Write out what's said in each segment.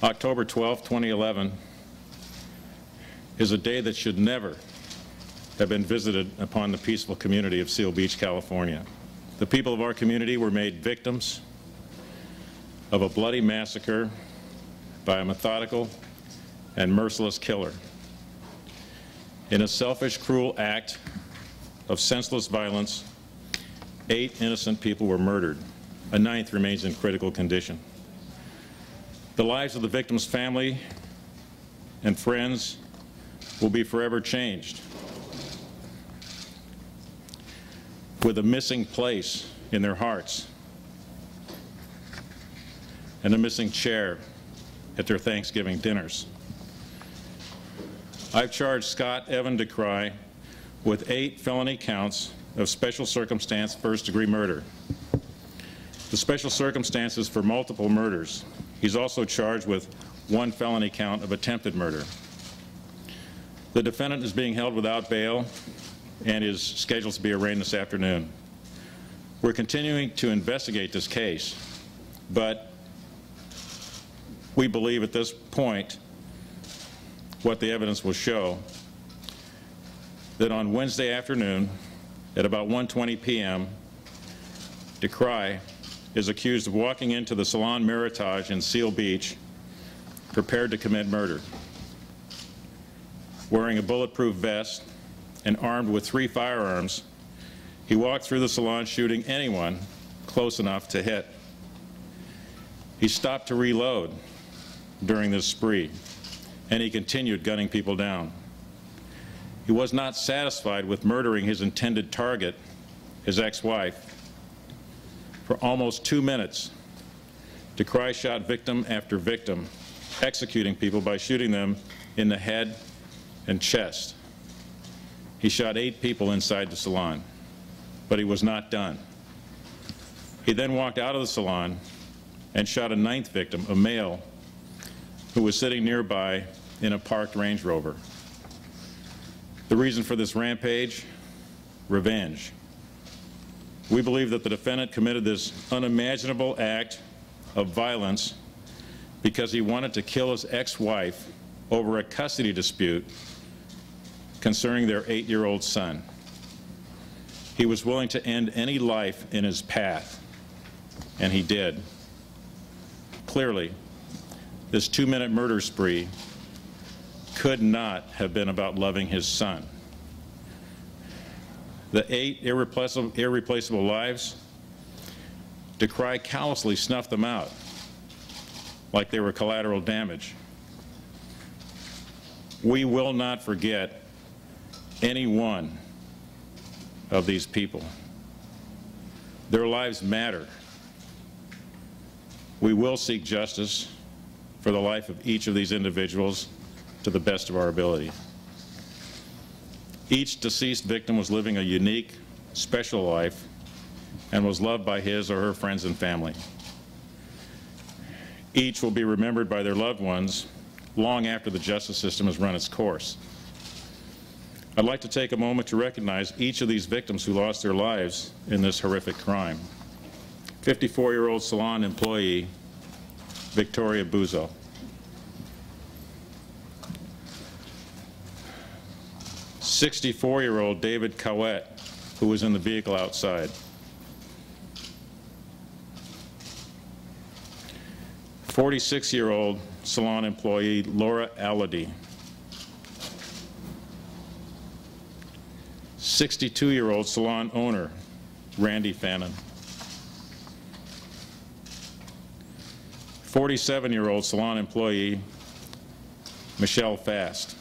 October 12, 2011 is a day that should never have been visited upon the peaceful community of Seal Beach, California. The people of our community were made victims of a bloody massacre by a methodical and merciless killer. In a selfish, cruel act of senseless violence, 8 innocent people were murdered. A 9th remains in critical condition. The lives of the victim's family and friends will be forever changed, with a missing place in their hearts and a missing chair at their Thanksgiving dinners. I've charged Scott Evan DeCry with 8 felony counts of special circumstance first-degree murder. The special circumstances for multiple murders. He's also charged with 1 felony count of attempted murder. The defendant is being held without bail and is scheduled to be arraigned this afternoon. We're continuing to investigate this case, but we believe at this point what the evidence will show that on Wednesday afternoon at about 1:20 p.m., DeCry is accused of walking into the Salon Meritage in Seal Beach prepared to commit murder. Wearing a bulletproof vest and armed with 3 firearms, he walked through the salon shooting anyone close enough to hit. He stopped to reload during this spree, and he continued gunning people down. He was not satisfied with murdering his intended target, his ex-wife. For almost 2 minutes, DeCry shot victim after victim, executing people by shooting them in the head and chest. He shot 8 people inside the salon, but he was not done. He then walked out of the salon and shot a 9th victim, a male, who was sitting nearby in a parked Range Rover. The reason for this rampage? Revenge. We believe that the defendant committed this unimaginable act of violence because he wanted to kill his ex-wife over a custody dispute concerning their 8-year-old son. He was willing to end any life in his path, and he did. Clearly, this 2-minute murder spree could not have been about loving his son. The 8 irreplaceable lives, DeCry callously snuffed them out like they were collateral damage. We will not forget any one of these people. Their lives matter. We will seek justice for the life of each of these individuals to the best of our ability. Each deceased victim was living a unique, special life and was loved by his or her friends and family. Each will be remembered by their loved ones long after the justice system has run its course. I'd like to take a moment to recognize each of these victims who lost their lives in this horrific crime. 54-year-old salon employee, Victoria Buzo. 64-year-old David Cowett, who was in the vehicle outside. 46-year-old salon employee Laura Alady. 62-year-old salon owner Randy Fannin. 47-year-old salon employee Michelle Fast.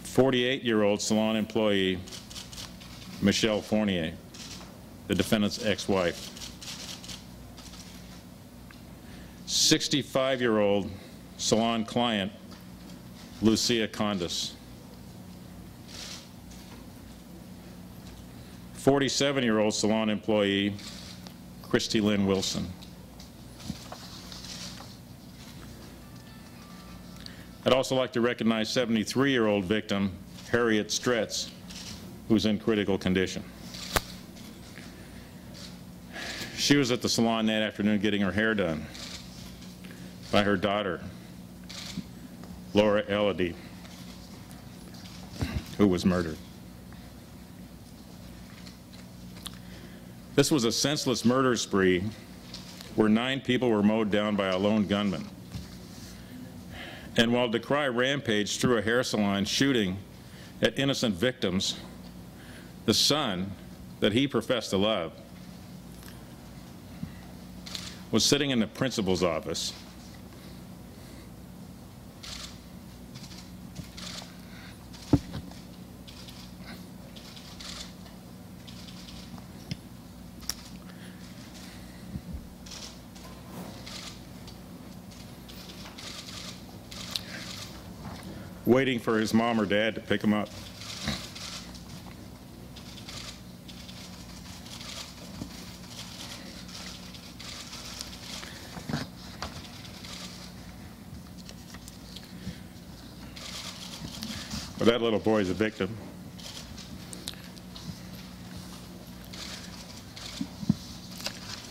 48-year-old salon employee Michelle Fournier, the defendant's ex-wife. 65-year-old salon client Lucia Condis. 47-year-old salon employee Christy Lynn Wilson. I'd also like to recognize 73-year-old victim Harriet Stretz, who's in critical condition. She was at the salon that afternoon getting her hair done by her daughter, Laura Elodie, who was murdered. This was a senseless murder spree where 9 people were mowed down by a lone gunman. And while Decry rampaged through a hair salon shooting at innocent victims, the son that he professed to love was sitting in the principal's office waiting for his mom or dad to pick him up. But that little boy is a victim.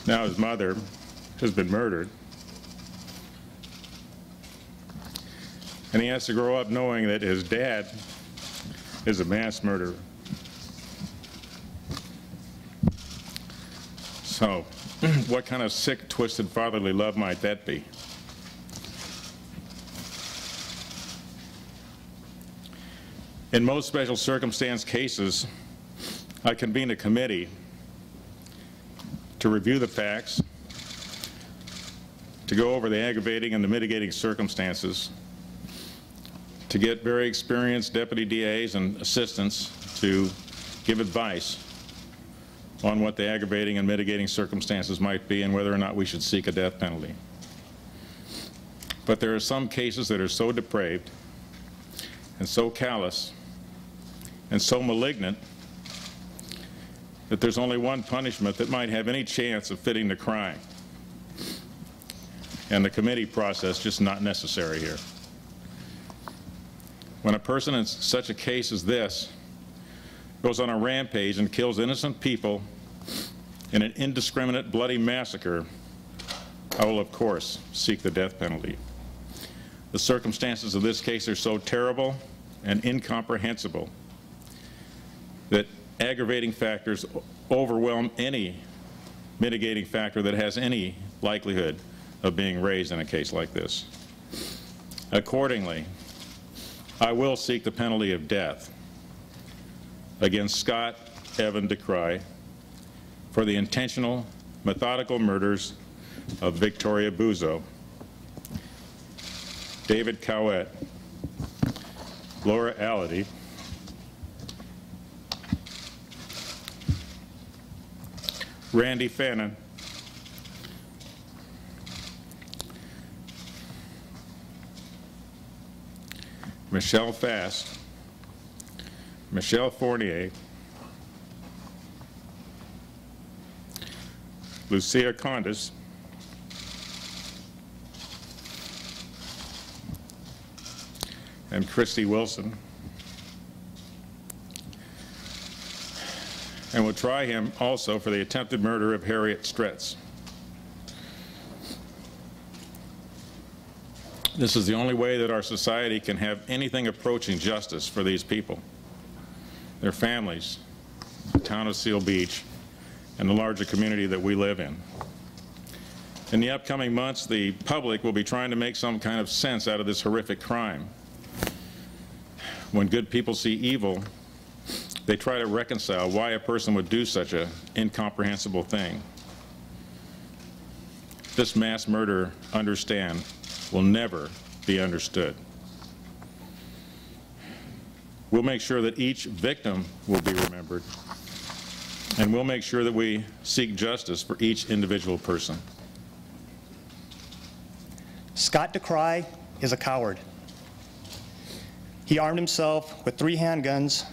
Now his mother has been murdered. And he has to grow up knowing that his dad is a mass murderer. So, what kind of sick, twisted fatherly love might that be? In most special circumstance cases, I convene a committee to review the facts, to go over the aggravating and the mitigating circumstances, to get very experienced deputy DAs and assistants to give advice on what the aggravating and mitigating circumstances might be and whether or not we should seek a death penalty. But there are some cases that are so depraved and so callous and so malignant that there's only one punishment that might have any chance of fitting the crime. And the committee process just not necessary here. When a person in such a case as this goes on a rampage and kills innocent people in an indiscriminate bloody massacre, I will of course seek the death penalty. The circumstances of this case are so terrible and incomprehensible that aggravating factors overwhelm any mitigating factor that has any likelihood of being raised in a case like this. Accordingly, I will seek the penalty of death against Scott Evan Decry for the intentional, methodical murders of Victoria Buzo, David Cowett, Laura Elodie, Randy Fannin, Michelle Fast, Michelle Fournier, Lucia Condas, and Christy Wilson. And we'll try him also for the attempted murder of Harriet Stretz. This is the only way that our society can have anything approaching justice for these people, their families, the town of Seal Beach, and the larger community that we live in. In the upcoming months, the public will be trying to make some kind of sense out of this horrific crime. When good people see evil, they try to reconcile why a person would do such an incomprehensible thing. This mass murder, understand, will never be understood. We'll make sure that each victim will be remembered, and we'll make sure that we seek justice for each individual person. Scott Decry is a coward. He armed himself with 3 handguns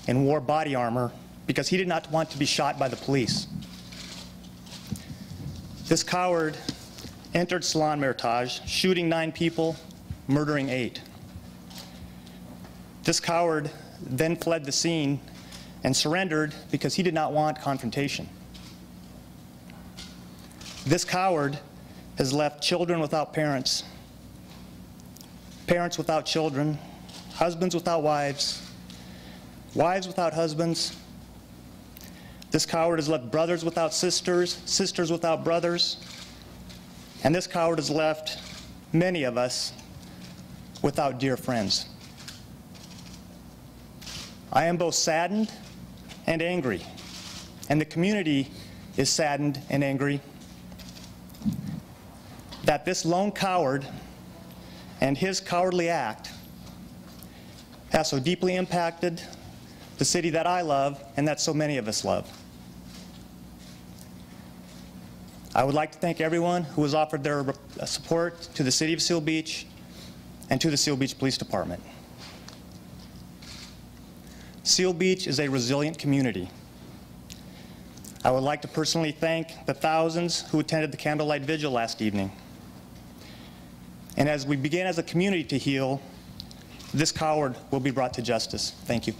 and wore body armor because he did not want to be shot by the police. This coward entered Salon Meritage, shooting 9 people, murdering 8. This coward then fled the scene and surrendered because he did not want confrontation. This coward has left children without parents, parents without children, husbands without wives, wives without husbands. This coward has left brothers without sisters, sisters without brothers, and this coward has left many of us without dear friends. I am both saddened and angry, and the community is saddened and angry that this lone coward and his cowardly act has so deeply impacted the city that I love and that so many of us love. I would like to thank everyone who has offered their support to the City of Seal Beach and to the Seal Beach Police Department. Seal Beach is a resilient community. I would like to personally thank the thousands who attended the candlelight vigil last evening. And as we begin as a community to heal, this coward will be brought to justice. Thank you.